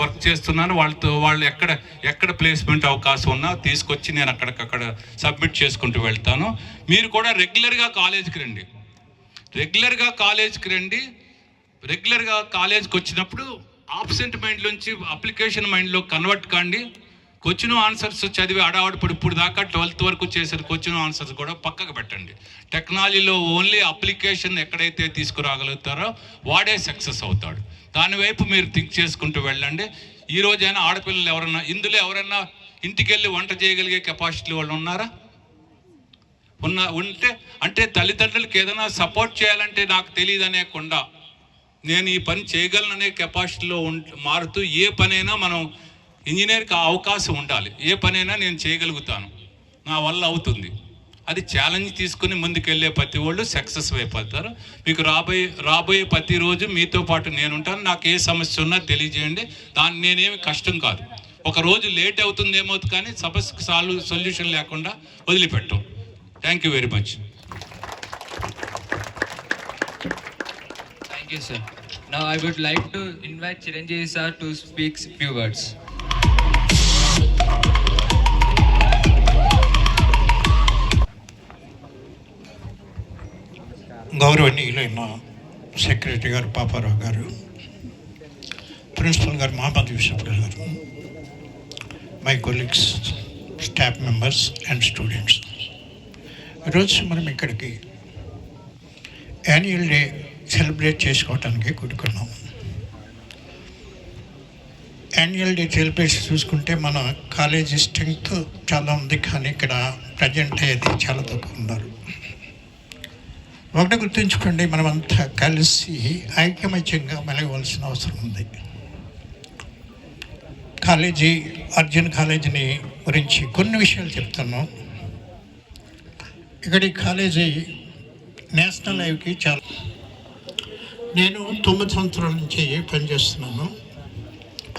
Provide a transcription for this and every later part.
Work చేస్తున్నాను. వాళ్ళు ఎక్కడ ప్లేస్మెంట్ అవకాశం ఉన్నా తీసుకొచ్చి నేను అక్కడ సబ్మిట్ చేసుకుంటూ వెళ్తాను. మీరు కూడా రెగ్యులర్గా కాలేజీకి రండి. రెగ్యులర్గా కాలేజ్కి వచ్చినప్పుడు ఆబ్సెంట్ మైండ్లోంచి అప్లికేషన్ మైండ్లో కన్వర్ట్ కాండి. క్వశ్చన్ ఆన్సర్స్ చదివి ఆడవాడు ఇప్పుడు దాకా 12th వరకు చేసిన క్వశ్చన్ ఆన్సర్స్ కూడా పక్కకు పెట్టండి. టెక్నాలజీలో ఓన్లీ అప్లికేషన్ ఎక్కడైతే తీసుకురాగలుగుతారో వాడే సక్సెస్ అవుతాడు. దానివైపు మీరు థింక్ చేసుకుంటూ వెళ్ళండి. ఈరోజైనా ఆడపిల్లలు ఎవరన్నా ఇంటికి వెళ్ళి వంట చేయగలిగే కెపాసిటీ వాళ్ళు ఉన్నారా? ఉంటే అంటే తల్లిదండ్రులకి ఏదైనా సపోర్ట్ చేయాలంటే నాకు తెలియదు అనేకుండా నేను ఈ పని చేయగలననే కెపాసిటీలో మారుతూ ఏ పనైనా మనం ఇంజనీర్కి అవకాశం ఉండాలి. ఏ పనైనా నేను చేయగలుగుతాను, నా వల్ల అవుతుంది, అది ఛాలెంజ్ తీసుకుని ముందుకెళ్ళే ప్రతి వాళ్ళు సక్సెస్ అయిపోతారు. మీకు రాబోయే ప్రతిరోజు మీతో పాటు నేను ఉంటాను. నాకు ఏ సమస్య ఉన్నా తెలియజేయండి. దాన్ని నేనేమి కష్టం కాదు. ఒక రోజు లేట్ అవుతుందేమో కానీ సమస్యకు సొల్యూషన్ లేకుండా వదిలిపెట్టాం. Thank you very much. Thank you, sir. Now I would like to invite Chiranjeevi sir to speak few words. గౌరవనీయులైన సెక్రటరీ గారు పాపారావు గారు, ప్రిన్సిపల్ గారు మహమ్మద్ యూసఫ్ గారు, my colleagues, staff members and students, ఈరోజు మనం ఇక్కడికి యాన్యువల్ డే సెలబ్రేట్ చేసుకోవటానికి కూడుకున్నాం. యాన్యువల్ డే సెలబ్రేషన్ చూసుకుంటే మన కాలేజీ స్ట్రెంగ్త్ చాలా ఉంది, కానీ ఇక్కడ ప్రజెంట్ అయ్యేది చాలా తక్కువ ఉన్నారు. ఒకటి గుర్తుంచుకోండి, మనమంతా కలిసి ఐకమత్యంగా మెలగవలసిన అవసరం ఉంది. అర్జున్ కాలేజీని గురించి కొన్ని విషయాలు చెప్తాను. ఇక్కడ ఈ కాలేజీ నేషనల్ హైవేకి నేను 9 సంవత్సరాల నుంచి పనిచేస్తున్నాను.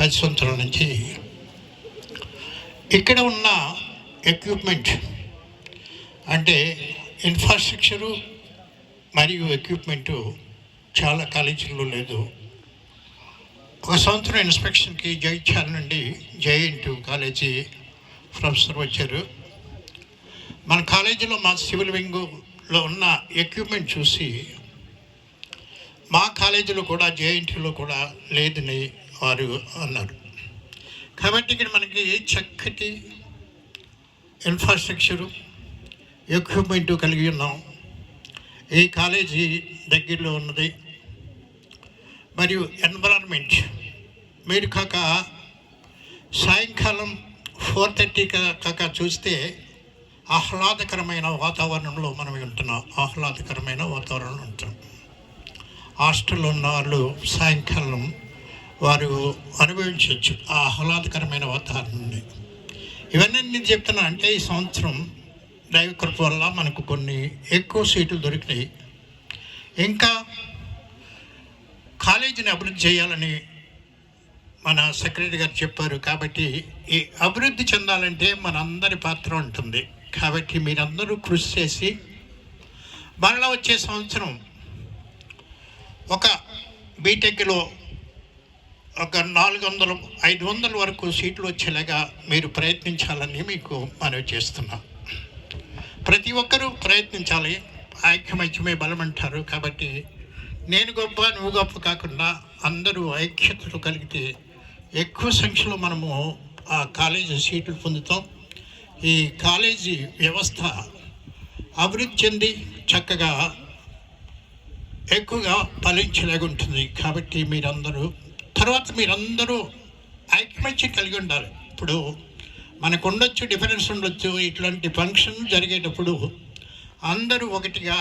10 సంవత్సరాల నుంచి ఇక్కడ ఉన్న ఎక్విప్మెంట్ అంటే ఇన్ఫ్రాస్ట్రక్చరు మరియు ఎక్విప్మెంటు చాలా కాలేజీల్లో లేదు. ఒక సంవత్సరం ఇన్స్పెక్షన్కి జైత్యాల నుండి జేఎన్టీ కాలేజీ ప్రొఫెసర్ వచ్చారు. మన కాలేజీలో మా సివిల్ వింగ్లో ఉన్న ఎక్విప్మెంట్ చూసి మా కాలేజీలో కూడా జేఎన్టీలో కూడా లేదని వారు అన్నారు. కాబట్టి ఇక్కడ మనకి చక్కటి ఇన్ఫ్రాస్ట్రక్చరు ఎక్విప్మెంటు కలిగి ఉన్నాం. ఈ కాలేజీ దగ్గరలో ఉన్నది. మరియు ఎన్విరాన్మెంట్ మీరు కాక సాయంకాలం 4:30 కాక చూస్తే ఆహ్లాదకరమైన వాతావరణంలో మనం ఉంటున్నాం. హాస్టల్లో ఉన్న వాళ్ళు సాయంకాలం వారు అనుభవించవచ్చు ఆ ఆహ్లాదకరమైన వాతావరణాన్ని. ఇవన్నీ నేను చెప్తున్నా అంటే ఈ సంవత్సరం దైవ కృప వల్ల మనకు కొన్ని ఎక్కువ సీట్లు దొరికినాయి. ఇంకా కాలేజీని అభివృద్ధి చేయాలని మన సెక్రటరీ గారు చెప్పారు. కాబట్టి ఈ అభివృద్ధి చెందాలంటే మనందరి పాత్ర ఉంటుంది. కాబట్టి మీరందరూ కృషి చేసి మరలా వచ్చే సంవత్సరం ఒక బీటెక్లో ఒక 400-500 వరకు సీట్లు వచ్చేలాగా మీరు ప్రయత్నించాలని మీకు మనవి చేస్తున్నాను. ప్రతి ఒక్కరూ ప్రయత్నించాలి. ఐక్యమత్యమే బలం అంటారు. కాబట్టి నేను గొప్ప నువ్వు గొప్ప కాకుండా అందరూ ఐక్యతలు కలిగితే ఎక్కువ సంఖ్యలో మనము ఆ కాలేజీ సీట్లు పొందుతాం. ఈ కాలేజీ వ్యవస్థ అభివృద్ధి చెంది చక్కగా ఎక్కువగా ఫలించలేగా ఉంటుంది. కాబట్టి మీరందరూ ఐక్యమత్యం కలిగి ఉండాలి. ఇప్పుడు మనకు ఉండొచ్చు, డిఫరెన్స్ ఉండొచ్చు. ఇట్లాంటి ఫంక్షన్ జరిగేటప్పుడు అందరూ ఒకటిగా